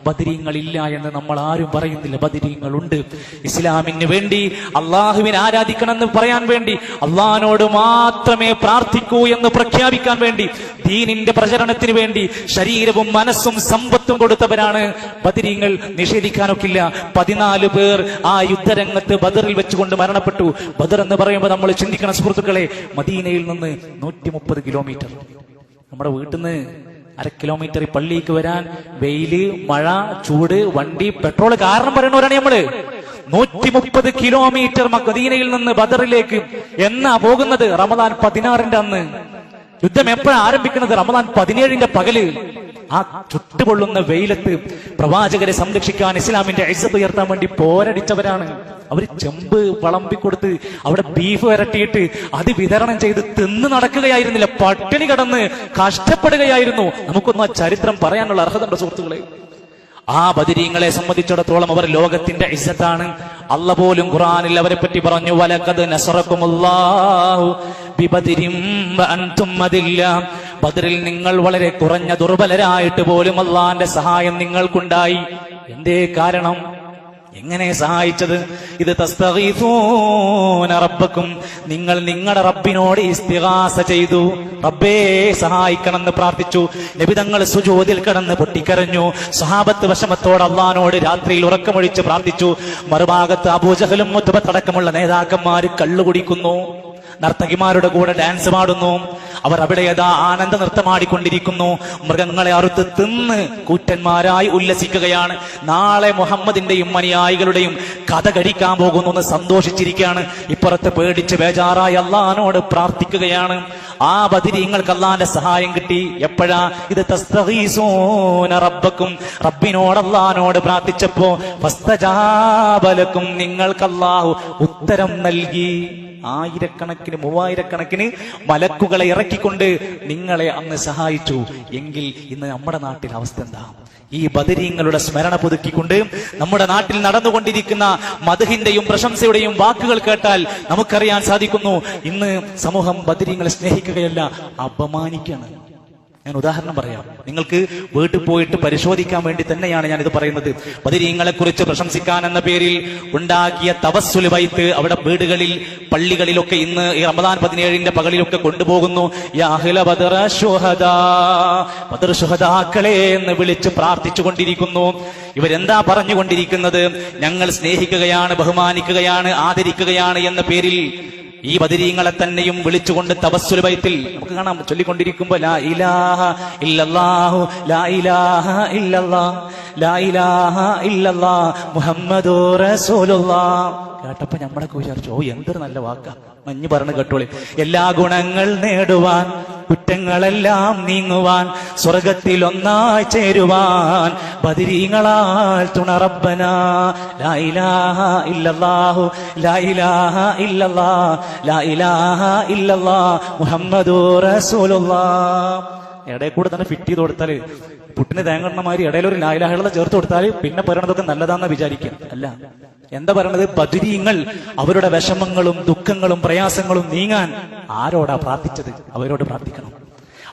ബദരീങ്ങളില്ല എന്ന് നമ്മൾ ആരും പറയുന്നില്ല. ബദരീങ്ങളുണ്ട്. ഇസ്ലാമിന് വേണ്ടി, അള്ളാഹുവിനെ ആരാധിക്കണമെന്ന് പറയാൻ വേണ്ടി, അള്ളാഹിനോട് മാത്രമേ പ്രാർത്ഥിക്കൂ എന്ന് പ്രഖ്യാപിക്കാൻ വേണ്ടി, ദീനിന്റെ പ്രചരണത്തിന് വേണ്ടി ശരീരവും മനസ്സും സമ്പത്തും കൊടുത്തവരാണ് ബദരീങ്ങൾ. നിഷേധിക്കാനൊക്കില്ല. 14 പേർ ആ യുദ്ധരംഗത്ത് ബദറിൽ വെച്ചുകൊണ്ട് മരണപ്പെട്ടു. ബദർ എന്ന് പറയുമ്പോൾ നമ്മൾ ചിന്തിക്കണം സുഹൃത്തുക്കളെ, മദീനയിൽ നിന്ന് 130 കിലോമീറ്റർ. നമ്മുടെ വീട്ടിൽ നിന്ന് 1/2 കിലോമീറ്റർ പള്ളിക്ക് വരാൻ വെയില്, മഴ, ചൂട്, വണ്ടി, പെട്രോൾ കാരണം പറയുന്നവരാണ് നമ്മള്. 130 കിലോമീറ്റർ മദീനയിൽ നിന്ന് ബദറിലേക്ക് എന്നാ പോകുന്നത്? റമദാൻ 16 അന്ന്. യുദ്ധം എപ്പോഴാണ് ആരംഭിക്കുന്നത്? റമദാൻ 17 പകല്. ആ ചുട്ടുപൊള്ളുന്ന വെയിലത്ത് പ്രവാചകരെ സംരക്ഷിക്കാൻ, ഇസ്ലാമിന്റെ ഇസ്സത്ത് ഉയർത്താൻ വേണ്ടി പോരടിച്ചവരാണ്. അവർ ചെമ്പ് വിളമ്പിക്കൊടുത്ത് അവിടെ ബീഫ് വരട്ടിയിട്ട് അത് വിതരണം ചെയ്ത് തിന്ന് നടക്കുകയായിരുന്നില്ല, പട്ടിണി കിടന്ന് കഷ്ടപ്പെടുകയായിരുന്നു. നമുക്കൊന്നും ആ ചരിത്രം പറയാനുള്ള അർഹതയുണ്ട് സുഹൃത്തുക്കളെ. ആ ബദരീങ്ങളെ സംബന്ധിച്ചിടത്തോളം അവർ ലോകത്തിന്റെ ഇസ്സത്താണ്. അല്ലാഹു പോലും ഖുർആനിൽ അവരെ പറ്റി പറഞ്ഞു, വലഖദ് നസറകുമുല്ലാഹു ബിബദരിൻ വഅൻതും അദില്ല. ബദറിൽ നിങ്ങൾ വളരെ കുറഞ്ഞ ദുർബലരായിട്ട് പോലും അല്ലാഹുവിന്റെ സഹായം നിങ്ങൾക്കുണ്ടായി. എന്തേ കാരണം? എങ്ങനെ സഹായിച്ചത്? ഇത് തസ്തഗീസൂന റബ്ബക്കും, നിങ്ങൾ നിങ്ങളുടെ റബ്ബിനോട് ഇസ്തിഗാസ ചെയ്തു, റബ്ബേ സഹായിക്കണമെന്ന് പ്രാർത്ഥിച്ചു. നബി തങ്ങൾ സുജൂദിൽ കിടന്ന് പൊട്ടിക്കരഞ്ഞു. സഹാബത്ത് വിഷമത്തോട് അള്ളാഹിനോട് രാത്രിയിൽ ഉറക്കമൊഴിച്ച് പ്രാർത്ഥിച്ചു. മറുഭാഗത്ത് അബൂജഹലും മുത്ബത്തടക്കമുള്ള നേതാക്കന്മാർ കള്ളുകുടിക്കുന്നു, നർത്തകിമാരുടെ കൂടെ ഡാൻസ് പാടുന്നു. അവർ അവിടെ യഥാ ആനന്ദ നൃത്തമാടിക്കൊണ്ടിരിക്കുന്നു. മൃഗങ്ങളെ അറുത്ത് തിന്ന് കൂറ്റന്മാരായി ഉല്ലസിക്കുകയാണ്. നാളെ മുഹമ്മദിന്റെയും അനുയായികളുടെയും കഥ കഴിക്കാൻ പോകുന്നു എന്ന് സന്തോഷിച്ചിരിക്കുകയാണ്. ഇപ്പുറത്ത് പേടിച്ച് ബേജാറായി അള്ളാഹിനോട് പ്രാർത്ഥിക്കുകയാണ്. ആ ബദരീങ്ങൾക്ക് അള്ളാഹിന്റെ സഹായം കിട്ടി. എപ്പോഴാ? ഇത് തസ്തഗീസൂന റബ്ബക്കും, റബ്ബിനോട് അള്ളാഹിനോട് പ്രാർത്ഥിച്ചപ്പോ ഫസ്തജാബ ലക്കും, നിങ്ങൾക്ക് അള്ളാഹു ഉത്തരം നൽകി. 1000കണക്കിന് 3000കണക്കിന് മലക്കുകളെ ഇറക്കിക്കൊണ്ട് നിങ്ങളെ അന്ന് സഹായിച്ചു. എങ്കിൽ ഇന്ന് നമ്മുടെ നാട്ടിൽ അവസ്ഥ എന്താ? ഈ ബദരീങ്ങളുടെ സ്മരണ പുതുക്കിക്കൊണ്ട് നമ്മുടെ നാട്ടിൽ നടന്നുകൊണ്ടിരിക്കുന്ന മദ്ഹിന്റെയും പ്രശംസയുടെയും വാക്കുകൾ കേട്ടാൽ നമുക്കറിയാൻ സാധിക്കുന്നു, ഇന്ന് സമൂഹം ബദരീങ്ങളെ സ്നേഹിക്കുകയല്ല, അപമാനിക്കുകയാണ്. ഞാൻ ഉദാഹരണം പറയാം. നിങ്ങൾക്ക് വീട്ടിൽ പോയിട്ട് പരിശോധിക്കാൻ വേണ്ടി തന്നെയാണ് ഞാനിത് പറയുന്നത്. ബദരീങ്ങളെ കുറിച്ച് പ്രശംസിക്കാൻ എന്ന പേരിൽ ഉണ്ടാക്കിയ തവസ്സുൽ ബൈത്ത് അവിടെ വീടുകളിൽ, പള്ളികളിലൊക്കെ ഇന്ന് ഈ റമദാൻ 17 പകലിലൊക്കെ കൊണ്ടുപോകുന്നു. യാ അഹ്ല ബദറ ശുഹദാ, ബദർ ശുഹദാക്കളെ എന്ന് വിളിച്ച് പ്രാർത്ഥിച്ചു കൊണ്ടിരിക്കുന്നു. ഇവരെന്താ പറഞ്ഞുകൊണ്ടിരിക്കുന്നത്? ഞങ്ങൾ സ്നേഹിക്കുകയാണ്, ബഹുമാനിക്കുകയാണ്, ആദരിക്കുകയാണ് എന്ന പേരിൽ ഈ ബദരീങ്ങളെ തന്നെയും വിളിച്ചുകൊണ്ട് തവസ്സുൽ ബൈത്തിൽ നമുക്ക് കാണാം ചൊല്ലിക്കൊണ്ടിരിക്കുമ്പോ ലാ ഇലാഹ ഇല്ലല്ലാഹു ലാ ഇലാഹ ഇല്ലല്ലാഹ് ലാ ഇലാഹ ഇല്ലല്ലാഹ് മുഹമ്മദുർ റസൂലുള്ളാഹ്. കേട്ടപ്പോ നമ്മളൊക്കെ വിചാരിച്ചു, ഓ എന്തൊരു നല്ല വാക്കാ. മഞ്ഞ് പറഞ്ഞു കേട്ടോളി. എല്ലാ ഗുണങ്ങൾ നേടുവാൻ, കുറ്റങ്ങളെല്ലാം നീങ്ങുവാൻ, സ്വർഗത്തിൽ ഒന്നായി ചേരുവാൻ ബദരീങ്ങളാൽ തുണ റബ്ബനാ. ലാ ഇലാഹ ഇല്ലല്ലാഹു ലാ ഇലാഹ ഇല്ലല്ലാഹ് ലാ ഇലാഹ ഇല്ലല്ലാഹ് മുഹമ്മദുർ റസൂലുള്ളാഹ്. ഇടയിൽ കൂടെ തന്നെ ഫിറ്റ് ചെയ്ത് കൊടുത്താല്, പുട്ടിന് തേങ്ങണമാതിരി ഇടയിലൊരു ലാ ഇലാഹ ഇല്ലല്ലാഹ് ചേർത്ത് കൊടുത്താൽ പിന്നെ പറയണതൊക്കെ നല്ലതാണെന്ന് വിചാരിക്കാം. അല്ല, എന്താ പറയണത്? ബദരീങ്ങൾ അവരുടെ വിഷമങ്ങളും ദുഃഖങ്ങളും പ്രയാസങ്ങളും നീങ്ങാൻ ആരോടാ പ്രാർത്ഥിച്ചത്? അവരോട് പ്രാർത്ഥിക്കണം.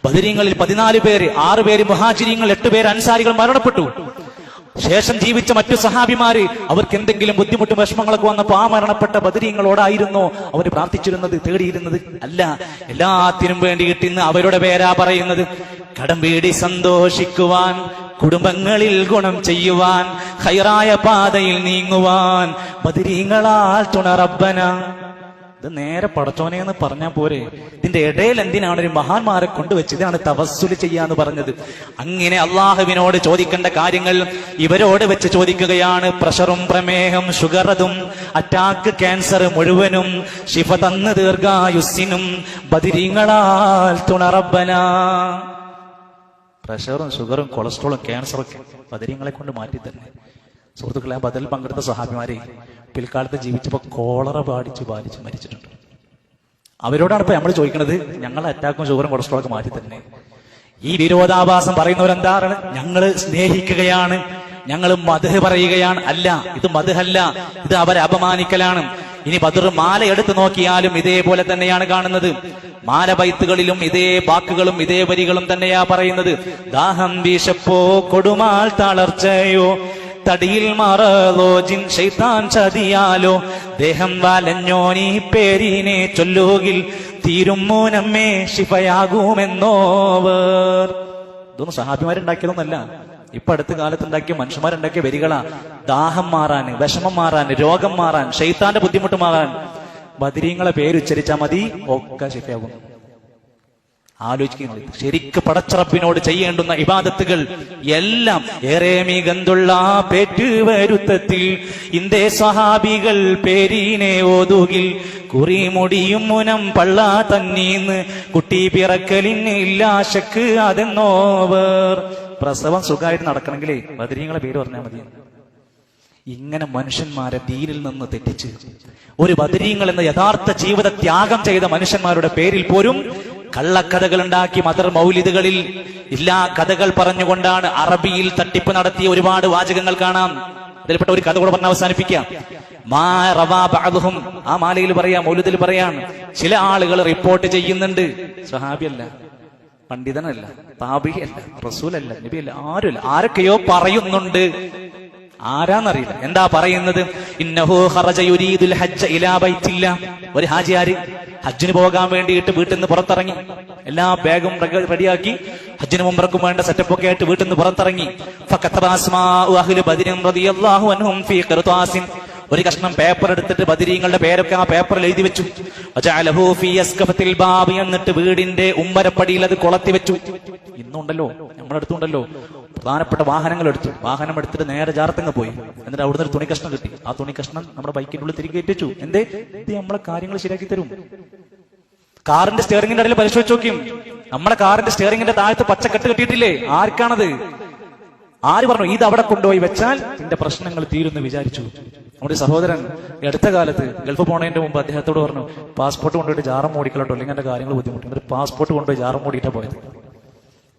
ബദരീങ്ങളിൽ 14 പേര്, 6 പേര് മുഹാജിരീങ്ങൾ, 8 പേര് അൻസാരികൾ മരണപ്പെട്ടു. ശേഷം ജീവിച്ച മറ്റു സഹാബിമാര് അവർക്ക് എന്തെങ്കിലും ബുദ്ധിമുട്ടും വിഷമങ്ങളൊക്കെ വന്നപ്പോ ആ മരണപ്പെട്ട ബദരീങ്ങളോടായിരുന്നോ അവർ പ്രാർത്ഥിച്ചിരുന്നത്, തേടിയിരുന്നത്? അല്ല, എല്ലാത്തിനും വേണ്ടിയിട്ട് ഇന്ന് അവരുടെ പേരാ പറയുന്നത്. കടം വീടി സന്തോഷിക്കുവാൻ, കുടുംബങ്ങളിൽ ഗുണം ചെയ്യുവാൻ, ഖൈറായ പാതയിൽ നീങ്ങുവാൻ ബദരീങ്ങളാൽ തുണ റബ്ബന. ഇത് നേരെ പടച്ചോനെ എന്ന് പറഞ്ഞാൽ പോരെ? ഇതിന്റെ ഇടയിൽ എന്തിനാണ് ഒരു മഹാന്മാരെ കൊണ്ടുവച്ച് ഇതാണ് തവസ്സുൽ ചെയ്യാന്ന് പറഞ്ഞത്? അങ്ങനെ അള്ളാഹുവിനോട് ചോദിക്കേണ്ട കാര്യങ്ങൾ ഇവരോട് വെച്ച് ചോദിക്കുകയാണ്. പ്രഷറും പ്രമേഹം ഷുഗറതും അറ്റാക്ക് ക്യാൻസർ മുഴുവനും ശിഫ തന്ന് ദീർഘായുസ്സിനും ബദരീങ്ങളാൽ തുണ റബ്ബന. പ്രഷറും ഷുഗറും കൊളസ്ട്രോളും ക്യാൻസറൊക്കെ ബദരീങ്ങളെ കൊണ്ട് മാറ്റി തന്നെ. സുഹൃത്തുക്കളെ, ആ ബദൽ പങ്കെടുത്ത സഹാബിമാരെ പിൽക്കാലത്ത് ജീവിച്ചപ്പോൾ കോളറ ബാധിച്ച് മരിച്ചിട്ടുണ്ട്. അവരോടാണ് ഇപ്പൊ നമ്മൾ ചോദിക്കുന്നത്, ഞങ്ങൾ അറ്റാക്കും ഷുഗറും കൊളസ്ട്രോളൊക്കെ മാറ്റി തന്നെ. ഈ വിരോധാഭാസം പറയുന്നവരെന്താണ്? ഞങ്ങള് സ്നേഹിക്കുകയാണ്, ഞങ്ങൾ മദ്ഹ് പറയുകയാണ്. അല്ല, ഇത് മദ്ഹല്ല, ഇത് അവരെ അപമാനിക്കലാണ്. ഇനി ബദർ മാല എടുത്തു നോക്കിയാലും ഇതേപോലെ തന്നെയാണ് കാണുന്നത്. മാല ബൈത്തുകളിലും ഇതേ വാക്കുകളും ഇതേ വരികളും തന്നെയാ പറയുന്നത്. ദാഹം വീശപ്പോ കൊടുമാൾ തളർച്ചയോ, തടിയിൽ മറതോ ജിൻ ശൈത്താൻ ചതിയാലോ, ദേഹം വലഞ്ഞോനീ പേരിനെ ചൊല്ലുകിൽ തീരും മൂനമ്മേ ശിഫയാകുമെന്നോവർ. ഇതൊന്നും സഹാബിമാരുണ്ടാക്കിയതൊന്നല്ല, ഇപ്പൊ അടുത്ത കാലത്ത് ഉണ്ടാക്കിയ മനുഷ്യന്മാരുണ്ടാക്കിയ വരികളാ. ദാഹം മാറാൻ, വിഷമം മാറാൻ, രോഗം മാറാൻ, ശൈത്താന്റെ ബുദ്ധിമുട്ട് മാറാൻ ബദരീങ്ങളെ പേരുച്ചരിച്ചാൽ മതി, ഒക്കെ ശിഫയാകും. ആലോചിക്കുന്നത് ശരിക്ക് പടച്ചറപ്പിനോട് ചെയ്യേണ്ടുന്ന ഇബാദത്തുകൾ എല്ലാം ഏറെ മികന്തുള്ള പേറ്റുവരുത്തത്തിൽ ഇന്ത്യ സ്വഹാബികൾ പേരിനെ ഓതുകിൽ കുറിമുടിയും മുനം പള്ള തന്നീന്ന് കുട്ടി പിറക്കലിന് ഇല്ലാശക്ക് അതെന്നോവർ. പ്രസവം സുഖമായിട്ട് നടക്കണമെങ്കിലേ ബദരീങ്ങളെ പേര് പറഞ്ഞാൽ മതി. ഇങ്ങനെ മനുഷ്യന്മാരെ ദീനിൽ നിന്ന് തെറ്റിച്ച് ഒരു ബദരീങ്ങൾ എന്ന യഥാർത്ഥ ജീവിത ത്യാഗം ചെയ്ത മനുഷ്യന്മാരുടെ പേരിൽ പോലും കള്ളക്കഥകൾ ഉണ്ടാക്കി മദർ മൗലിദുകളിൽ എല്ലാ കഥകൾ പറഞ്ഞുകൊണ്ടാണ് അറബിയിൽ തട്ടിപ്പ് നടത്തിയ ഒരുപാട് വാചകങ്ങൾ കാണാം. അതിൽപ്പെട്ട ഒരു കഥ കൂടെ പറഞ്ഞ് അവസാനിപ്പിക്കാം. ആ മാലയിൽ പറയാം, മൗലിദിൽ പറയാം, ചില ആളുകൾ റിപ്പോർട്ട് ചെയ്യുന്നുണ്ട്, സ്വഹാബിയല്ല, പണ്ഡിതനല്ല, താബിയല്ല, റസൂലല്ല, നബിയല്ല, ആരുമല്ല, ആരൊക്കെയോ പറയുന്നുണ്ട്. ആരാന്നറിയില്ല. എന്താ പറയുന്നത്? ഇന്നഹു ഖറജ യുരീദുൽ ഹജ്ജ ഇലാ ബൈത്തില്ലാ. ഒരു ഹാജിയാര് ഹജ്ജിന് പോകാൻ വേണ്ടിയിട്ട് വീട്ടിൽ നിന്ന് പുറത്തിറങ്ങി, എല്ലാ ബാഗും റെഡിയാക്കി ഹജ്ജിന് മുമ്പർക്കും വേണ്ട സെറ്റപ്പ് ഒക്കെ ആയിട്ട് വീട്ടിൽ നിന്ന് പുറത്തിറങ്ങി. ഫകതബ അസ്മാഉ അഹ്ലി ബദരിൻ റളിയല്ലാഹു അൻഹും ഫീ ഖിർതാസിൻ. ഒരു കഷ്ണം പേപ്പർ എടുത്തിട്ട് ബദരീങ്ങളുടെ പേരൊക്കെ ആ പേപ്പറിൽ എഴുതി വെച്ചു. വജഅലഹു ഫീ അസ്കഫത്തിൽ ബാബ്. എന്നിട്ട് വീടിന്റെ ഉമ്മരപ്പടിയിൽ അത് കൊളത്തി വെച്ചു. ഇന്നുണ്ടല്ലോ, നമ്മുടെ അടുത്തുണ്ടല്ലോ, പ്രധാനപ്പെട്ട വാഹനങ്ങൾ എടുത്തു. വാഹനം എടുത്തിട്ട് നേരെ ജാറത്തങ്ങ് പോയി. എന്നിട്ട് അവിടുന്ന് ഒരു തുണി കഷ്ണം കിട്ടി. ആ തുണി കഷ്ണം നമ്മുടെ ബൈക്കിന്റെ ഉള്ളിൽ തിരികെ എത്തിച്ചു. എന്തേ? ഇത് നമ്മളെ കാര്യങ്ങൾ ശരിയാക്കി തരും. കാറിന്റെ സ്റ്റിയറിംഗിന്റെ ഇടയിൽ പരിശോധിച്ച് നോക്കും. നമ്മുടെ കാറിന്റെ സ്റ്റിയറിംഗിന്റെ താഴത്ത് പച്ചക്കെട്ട് കെട്ടിയിട്ടില്ലേ? ആർക്കാണത്? ആര് പറഞ്ഞു ഇത് അവിടെ കൊണ്ടുപോയി വെച്ചാൽ നിന്റെ പ്രശ്നങ്ങൾ തീരുമെന്ന് വിചാരിച്ചു? നമ്മുടെ സഹോദരൻ അടുത്ത കാലത്ത് ഗൾഫ് പോണതിന്റെ മുമ്പ് അദ്ദേഹത്തോട് പറഞ്ഞു, പാസ്പോർട്ട് കൊണ്ടുപോയിട്ട് ജാറം ഓടിക്കലോട്ടോ, അല്ലെങ്കിൽ എന്റെ കാര്യങ്ങൾ ബുദ്ധിമുട്ടുണ്ട്. പാസ്പോർട്ട് കൊണ്ടുപോയി ജാറം ഓടിയിട്ടാ പോയത്.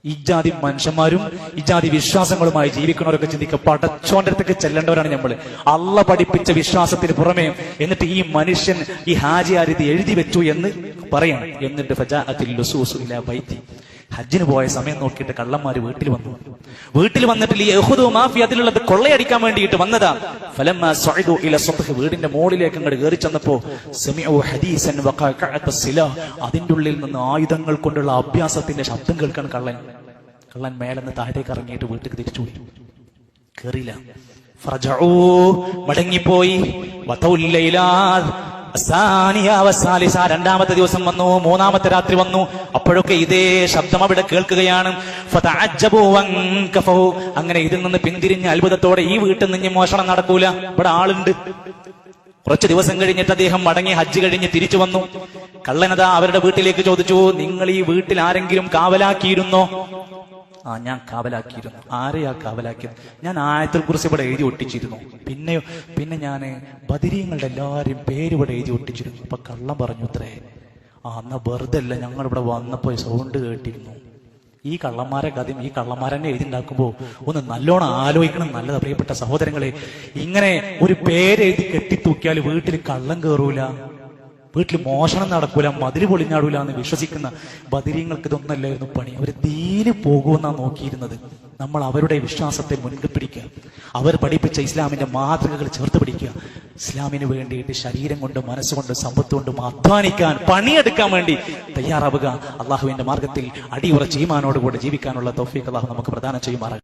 ഇജാതി മനുഷ്യന്മാരും ഇജാതി വിശ്വാസങ്ങളുമായി ജീവിക്കുന്നവരൊക്കെ ചിന്തിക്കുക, പടച്ചോന്റെ അടുത്തേക്ക് ചെല്ലേണ്ടവരാണ് നമ്മൾ. അള്ള പഠിപ്പിച്ച വിശ്വാസത്തിന് പുറമെ എന്നിട്ട് ഈ മനുഷ്യൻ ഈ ഹാജിയാർ ഇത് എഴുതി വെച്ചു എന്ന് പറയണം. എന്നിട്ട് ഫജാഅത്തിൽ ലുസൂസു ഇലാ ബൈത്തി. ഹജ്ജിന് പോയ സമയം നോക്കിയിട്ട് കള്ളന്മാര് വീട്ടിൽ വന്നു. വീട്ടിൽ വന്നിട്ട് ഈ യഹൂദു മാഫി അതിലുള്ളത് കൊള്ളയടിക്കാൻ വേണ്ടിയിട്ട് വന്നതാ. ഫലമ്മാ സഅദു ഇല സത്ഹ്. വീടിന്റെ മുകളിലേക്ക് അങ്ങോട്ട് കയറി ചെന്നപ്പോ സമിഉ ഹദീസൻ വഖഅഅത സിലാഹ്. അതിന്റെ ഉള്ളിൽ നിന്ന് ആയുധങ്ങൾ കൊണ്ടുള്ള അഭ്യാസത്തിന്റെ ശബ്ദം കേൾക്കാൻ കള്ളൻ മേലെന്ന് താഴേക്ക് ഇറങ്ങിയിട്ട് വീട്ടിൽ തിരിച്ചു പോയി. കേറിയില്ല. ഫറജഉ. മടങ്ങിപ്പോയി. രണ്ടാമത്തെ ദിവസം വന്നു, മൂന്നാമത്തെ രാത്രി വന്നു. അപ്പോഴൊക്കെ ഇതേ ശബ്ദം അവിടെ കേൾക്കുകയാണ്. അങ്ങനെ ഇതിൽ നിന്ന് പിന്തിരിഞ്ഞ അത്ഭുതത്തോടെ ഈ വീട്ടിൽ നിന്ന് മോഷണം നടക്കൂല, ഇവിടെ ആളുണ്ട്. കുറച്ച് ദിവസം കഴിഞ്ഞിട്ട് അദ്ദേഹം മടങ്ങി ഹജ്ജ് കഴിഞ്ഞ് തിരിച്ചു വന്നു. കള്ളനതാ അവരുടെ വീട്ടിലേക്ക് ചോദിച്ചു, നിങ്ങൾ ഈ വീട്ടിൽ ആരെങ്കിലും കാവലാക്കിയിരുന്നോ? ഞാൻ കാവലാക്കിയിരുന്നു. ആരെയാ കാവലാക്കിയത്? ഞാൻ ആയത്തുൽ കുർസി ഇവിടെ എഴുതി ഒട്ടിച്ചിരുന്നു. പിന്നെ ഞാൻ ബദരീങ്ങളുടെ എല്ലാവരും പേര് ഇവിടെ എഴുതി ഒട്ടിച്ചിരുന്നു. അപ്പൊ കള്ളം പറഞ്ഞു അത്രേ, എന്നാ വെറുതെ അല്ല, ഞങ്ങൾ ഇവിടെ വന്നപ്പോ സൗണ്ട് കേട്ടിരുന്നു. ഈ കള്ളന്മാരെ കഥയും ഈ കള്ളന്മാരെന്നെ എഴുതിണ്ടാക്കുമ്പോ ഒന്ന് നല്ലോണം ആലോചിക്കണം. നല്ലതാ പ്രിയപ്പെട്ട സഹോദരങ്ങളെ. ഇങ്ങനെ ഒരു പേരെഴുതി കെട്ടിത്തൂക്കിയാൽ വീട്ടിൽ കള്ളം കയറൂല, വീട്ടിൽ മോഷണം നടക്കൂല, മതില് പൊളിഞ്ഞാടൂല എന്ന് വിശ്വസിക്കുന്ന ബദരീങ്ങൾക്ക് ഇതൊന്നല്ലായിരുന്നു പണി. അവർ ദീന് പോകുമെന്നാണ് നോക്കിയിരുന്നത്. നമ്മൾ അവരുടെ വിശ്വാസത്തെ മുൻകി പിടിക്കുക, അവർ പഠിപ്പിച്ച ഇസ്ലാമിന്റെ മാതൃകകൾ ചേർത്ത് പിടിക്കുക. ഇസ്ലാമിന് വേണ്ടിയിട്ട് ശരീരം കൊണ്ട്, മനസ്സുകൊണ്ട്, സമ്പത്ത് കൊണ്ടും അധ്വാനിക്കാൻ, പണിയെടുക്കാൻ വേണ്ടി തയ്യാറാവുക. അള്ളാഹുവിന്റെ മാർഗത്തിൽ അടിയുറച്ച് ഈമാനോടുകൂടെ ജീവിക്കാനുള്ള തൗഫീഖ് അള്ളാഹു നമുക്ക് പ്രദാനം ചെയ്യുമാറാകട്ടെ.